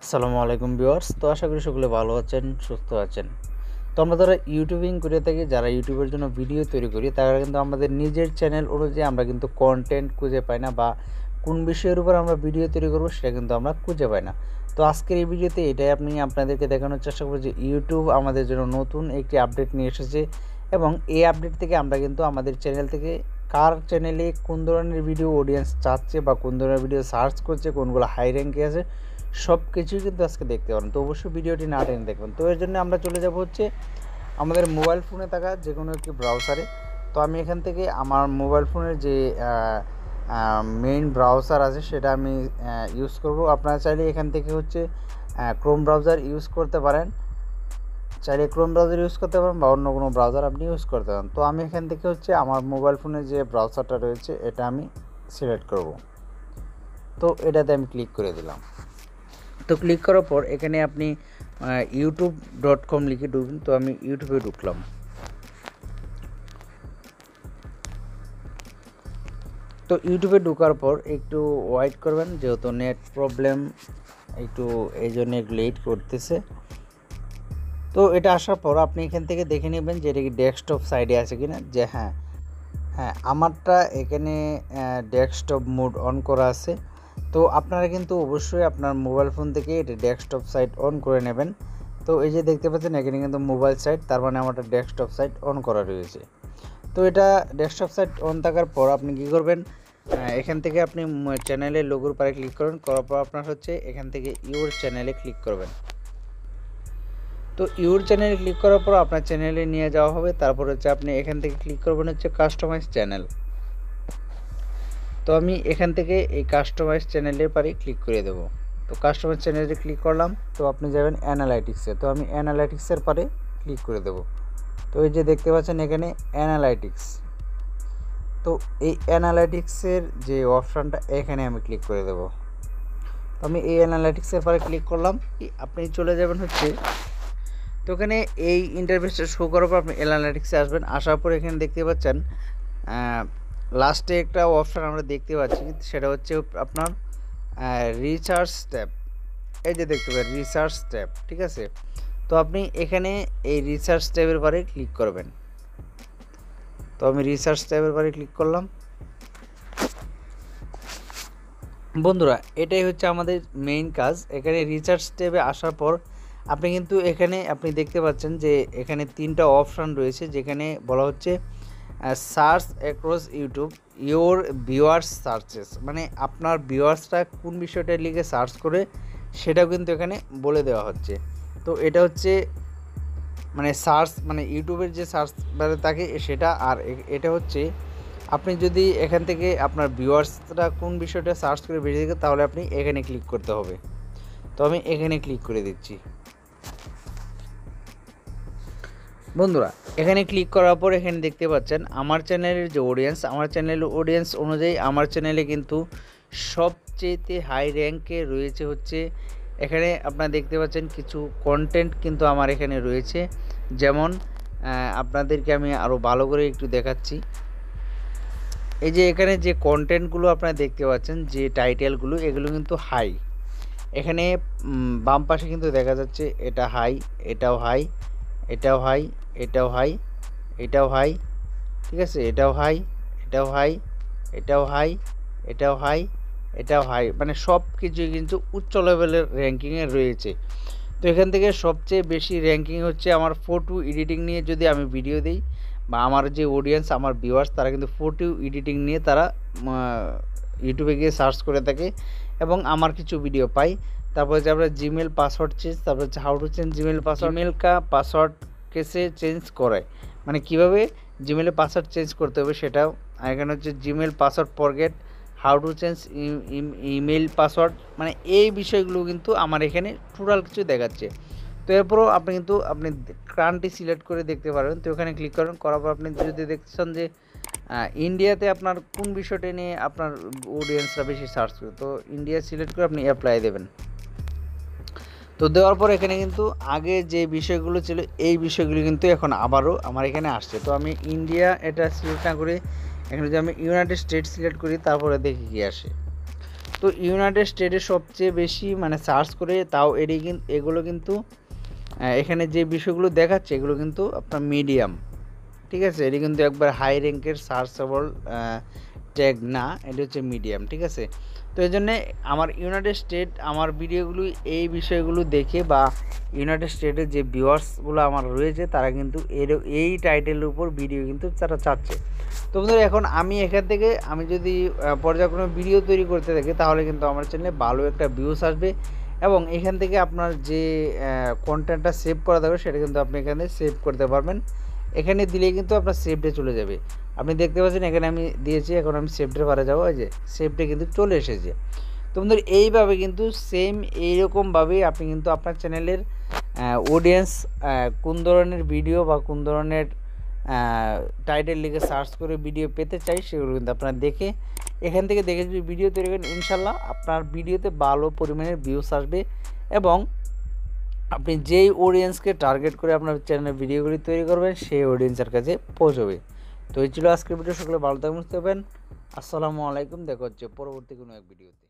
আসসালামু আলাইকুম ভিউয়ার্স। তো আশা করি সকলে ভালো আছেন, সুস্থ আছেন। তো আমরা যারা ইউটিউবিং করে থাকি, যারা ইউটিউবের জন্য ভিডিও তৈরি করি, তারা কিন্তু আমাদের নিজের চ্যানেল অনুযায়ী আমরা কিন্তু কন্টেন্ট খুঁজে পাই না, বা কোন বিষয়ের উপর আমরা ভিডিও তৈরি করব সেটা কিন্তু আমরা খুঁজে পাই না। তো আজকের এই ভিডিওতে এটাই আপনাদেরকে দেখানোর চেষ্টা করব যে ইউটিউব আমাদের জন্য নতুন একটি আপডেট নিয়ে এসেছে, এবং এই আপডেট থেকে আমরা কিন্তু আমাদের চ্যানেল থেকে কার চ্যানেলে কোন ধরনের ভিডিও অডিয়েন্স চাচ্ছে বা কোন ধরনের ভিডিও সার্চ করছে, কোনগুলো হাই র্যাঙ্কে আছে, সব কিছুই কিন্তু আজকে দেখতে পারেন। তো অবশ্যই ভিডিওটি না টেনে দেখবেন। তো এর জন্য আমরা চলে যাব হচ্ছে আমাদের মোবাইল ফোনে থাকা যে কোনো একটি ব্রাউজারে। তো আমি এখান থেকে আমার মোবাইল ফোনের যে মেইন ব্রাউজার আছে সেটা আমি ইউজ করব। আপনারা চাইলে এখান থেকে হচ্ছে ক্রোম ব্রাউজার ইউজ করতে পারেন, চাইলে ক্রোম ব্রাউজার ইউজ করতে পারেন বা অন্য কোনো ব্রাউজার আপনি ইউজ করতে পারেন। তো আমি এখান থেকে হচ্ছে আমার মোবাইল ফোনে যে ব্রাউজারটা রয়েছে এটা আমি সিলেক্ট করব। তো এটাতে আমি ক্লিক করে দিলাম। তো ক্লিক করার পর এখানে আপনি youtube.com লিখে ঢুকবেন। তো আমি ইউটিউবে ঢুকলাম। তো ইউটিউবে ঢোকার পর একটু ওয়েট করবেন, যেহেতু নেট প্রবলেম একটু এই জন্য লেট করতেছে। তো এটা আসার পর আপনি এখান থেকে দেখে নেবেন যে এটা কি ডেস্কটপ সাইডে আছে কিনা। যে হ্যাঁ হ্যাঁ আমারটা এখানে ডেস্কটপ মোড অন করা আছে। তো আপনারা কিন্তু অবশ্যই আপনার মোবাইল ফোন থেকে এটা ডেস্কটপ সাইট অন করে নেবেন। তো এই যে দেখতে পাচ্ছেন এখানে কিন্তু মোবাইল সাইট, তার মানে আমারটা ডেস্কটপ সাইট অন করা রয়েছে। তো এটা ডেস্কটপ সাইট অন থাকার পর আপনি কী করবেন, এখান থেকে আপনি চ্যানেলের লোগোর পারে ক্লিক করবেন। করার পর আপনার হচ্ছে এখান থেকে ইউর চ্যানেলে ক্লিক করবেন। তো ইউর চ্যানেলে ক্লিক করার পর আপনার চ্যানেলে নিয়ে যাওয়া হবে। তারপর হচ্ছে আপনি এখান থেকে ক্লিক করবেন হচ্ছে কাস্টমাইজ চ্যানেল। তো আমি এখান থেকে এই কাস্টমাইজ চ্যানেলের পারে ক্লিক করে দেব। তো কাস্টমাইজ চ্যানেলে ক্লিক করলাম। তো আপনি যাবেন অ্যানালাইটিক্সে। তো আমি অ্যানালাইটিক্সের পারে ক্লিক করে দেব। তো এই যে দেখতে পাচ্ছেন এখানে অ্যানালাইটিক্স। তো এই অ্যানালাইটিক্সের যে অপশানটা এখানে আমি ক্লিক করে দেব। তো আমি এই অ্যানালাইটিক্সের পারে ক্লিক করলাম। আপনি চলে যাবেন হচ্ছে, তো এখানে এই ইন্টারফেসটা শো করার পর আপনি অ্যানালাইটিক্সে আসবেন। আসার পর এখানে দেখতে পাচ্ছেন লাস্টে একটা অপশান আমরা দেখতে পাচ্ছি, সেটা হচ্ছে আপনার রিসার্চ ট্যাব। এই যে দেখতে পাবেন রিসার্চ ট্যাব, ঠিক আছে। তো আপনি এখানে এই রিসার্চ ট্যাবের পারে ক্লিক করবেন। তো আমি রিসার্চ ট্যাবের পারে ক্লিক করলাম। বন্ধুরা, এটাই হচ্ছে আমাদের মেইন কাজ। এখানে রিসার্চ ট্যাবে আসার পর আপনি কিন্তু এখানে আপনি দেখতে পাচ্ছেন যে এখানে তিনটা অপশান রয়েছে, যেখানে বলা হচ্ছে search across YouTube your viewers searches, মানে আপনার ভিউয়ার্সরা কোন বিষয়টা লিখে সার্চ করে সেটাও কিন্তু এখানে বলে দেওয়া হচ্ছে। তো এটা হচ্ছে মানে সার্চ, মানে ইউটিউবের যে সার্চ বারে থাকে সেটা। আর এটা হচ্ছে আপনি যদি এখান থেকে আপনার ভিউয়ার্সরা কোন বিষয়টা সার্চ করে বেরিয়ে থাকে, তাহলে আপনি এখানে ক্লিক করতে হবে। তো আমি এখানে ক্লিক করে দিচ্ছি। বন্ধুরা, এখানে ক্লিক করার পর এখানে দেখতে পাচ্ছেন আমার চ্যানেলের যে অডিয়েন্স, আমার চ্যানেলের অডিয়েন্স অনুযায়ী আমার চ্যানেলে কিন্তু সবচেয়েতে হাই র্যাঙ্কে রয়েছে হচ্ছে এখানে আপনারা দেখতে পাচ্ছেন কিছু কন্টেন্ট কিন্তু আমার এখানে রয়েছে। যেমন আপনাদেরকে আমি আরও ভালো করে একটু দেখাচ্ছি। এই যে এখানে যে কন্টেন্টগুলো আপনারা দেখতে পাচ্ছেন, যে টাইটেলগুলো, এগুলো কিন্তু হাই। এখানে বাম পাশে কিন্তু দেখা যাচ্ছে এটা হাই, এটাও হাই, এটাও হাই, এটাও হাই, এটাও হাই, ঠিক আছে, এটাও হাই, এটাও হাই, এটাও হাই, এটাও হাই, এটাও হাই, মানে সব কিছুই কিন্তু উচ্চ লেভেলের র্যাঙ্কিংয়ে রয়েছে। তো এখান থেকে সবচেয়ে বেশি র্যাঙ্কিং হচ্ছে আমার ফটো এডিটিং নিয়ে। যদি আমি ভিডিও দিই বা আমার যে অডিয়েন্স, আমার ভিউয়ার্স, তারা কিন্তু ফটো এডিটিং নিয়ে তারা ইউটিউবে গিয়ে সার্চ করে থাকে এবং আমার কিছু ভিডিও পাই। তারপর হচ্ছে আমরা জিমেল পাসওয়ার্ড চেঞ্জ, তারপর হচ্ছে how to change Gmail password, Gmail কা পাসওয়ার্ড কেসে চেঞ্জ করে, মানে কীভাবে জিমেলে পাসওয়ার্ড চেঞ্জ করতে হবে সেটাও। আর এখানে হচ্ছে Gmail password forget, how to change email password, মানে এই বিষয়গুলো কিন্তু আমার এখানে টোটাল কিছু দেখাচ্ছে। তো এরপরও আপনি কিন্তু আপনি কান্ট্রি সিলেক্ট করে দেখতে পারবেন। তো ওখানে ক্লিক করেন, করার পর আপনি যদি দেখছেন যে ইন্ডিয়াতে আপনার কোন বিষয়টা নিয়ে আপনার অডিয়েন্সরা বেশি সার্চ করে, তো ইন্ডিয়া সিলেক্ট করে আপনি অ্যাপ্লাই দেবেন। তো দেওয়ার পর এখানে কিন্তু আগে যে বিষয়গুলো ছিল এই বিষয়গুলো কিন্তু এখন আবারও আমার এখানে আসছে। তো আমি ইন্ডিয়া এটা সিলেক্ট না করে এখানে যদি আমি ইউনাইটেড স্টেটস সিলেক্ট করি, তারপরে দেখি কী আসে। তো ইউনাইটেড স্টেটে সবচেয়ে বেশি মানে সার্চ করে, তাও এগুলো কিন্তু এখানে যে বিষয়গুলো দেখাচ্ছে এগুলো কিন্তু আপনার মিডিয়াম, ঠিক আছে। এটি কিন্তু একবার হাই র্যাঙ্কের সার্চেবল ট্যাগ না, এটি হচ্ছে মিডিয়াম, ঠিক আছে। তো এই জন্যে আমার ইউনাইটেড স্টেট আমার ভিডিওগুলো এই বিষয়গুলো দেখে বা ইউনাইটেড স্টেটের যে ভিউয়ার্সগুলো আমার রয়েছে তারা কিন্তু এই টাইটেলের উপর ভিডিও কিন্তু তারা চাচ্ছে। তো বন্ধুরা এখন আমি এখান থেকে আমি যদি পর্যায়ক্রমে ভিডিও তৈরি করতে থাকি তাহলে কিন্তু আমার চ্যানেলে ভালো একটা ভিউস আসবে, এবং এখান থেকে আপনার যে কন্টেন্টটা সেভ করা থাকবে সেটা কিন্তু আপনি এখানে সেভ করতে পারবেন। এখানে দিলেই কিন্তু আপনার সেভডে চলে যাবে। আপনি দেখতে পাচ্ছেন এখানে আমি দিয়েছি, এখন আমি সেভডের পারে যাবো, এই যে সেভডে কিন্তু চলে এসেছে। তো বন্ধুরা এইভাবে কিন্তু সেম এইরকমভাবেই আপনি কিন্তু আপনার চ্যানেলের অডিয়েন্স কোন ধরনের ভিডিও বা কোন ধরনের টাইটেল লিখে সার্চ করে ভিডিও পেতে চাই সেগুলো কিন্তু আপনারা দেখে এখান থেকে দেখে যদি ভিডিও তৈরি করেন ইনশাল্লাহ আপনার ভিডিওতে ভালো পরিমাণের ভিউস আসবে, এবং আপনি যেই অডিয়েন্সকে টার্গেট করে আপনার চ্যানেলের ভিডিওগুলি তৈরি করবেন সেই অডিয়েন্সের কাছে পৌঁছবে। তো এই ছিল আজকের ভিডিও, সকলে ভালো থাকবেন, বুঝতে পারবেন। আসসালামু আলাইকুম, দেখা হচ্ছে পরবর্তী কোনো এক ভিডিওতে।